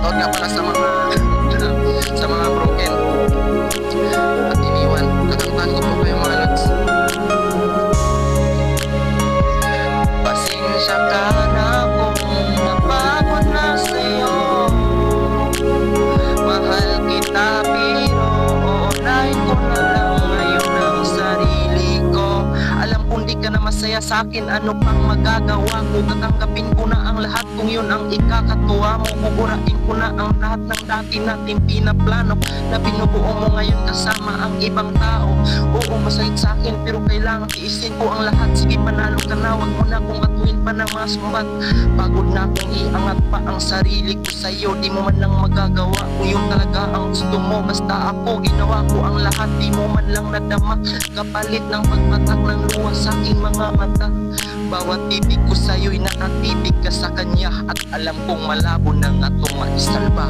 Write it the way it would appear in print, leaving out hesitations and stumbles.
Shoutout nga pala sa mga sa mga broken at iniwan. Kakantahan ko po kayo mga lods. Pasensya ka na kung napagod na sa'yo. Mahal kita pero uunahin ko na lang ngayon ang sarili ko. Alam kong di ka na masaya sa akin, ano pang magagawa ko? Tatanggapin ko na ang lahat kung yun ang ikakatuwa mo. Buburain ko na ang lahat ng dati nating pinaplano na binubuo mo ngayon kasama ang ibang tao. Oo, masakit sa akin pero kailangan tiisin ko ang lahat. Sige, panalo ka na, wag mo na kung katuin pa ng mga sumbat. Pagod na kung iangat pa ang sarili ko sa'yo. Di mo man lang magagawa kung yun talaga ang gusto mo. Basta ako, ginawa ko ang lahat, di mo man lang nadama. Kapalit ng pagpatak ng luha sa aking mga mata. Bawat titig ko sa'yo'y nakatitig ka sa kanya. At alam kong malabo na nga itong maisalba.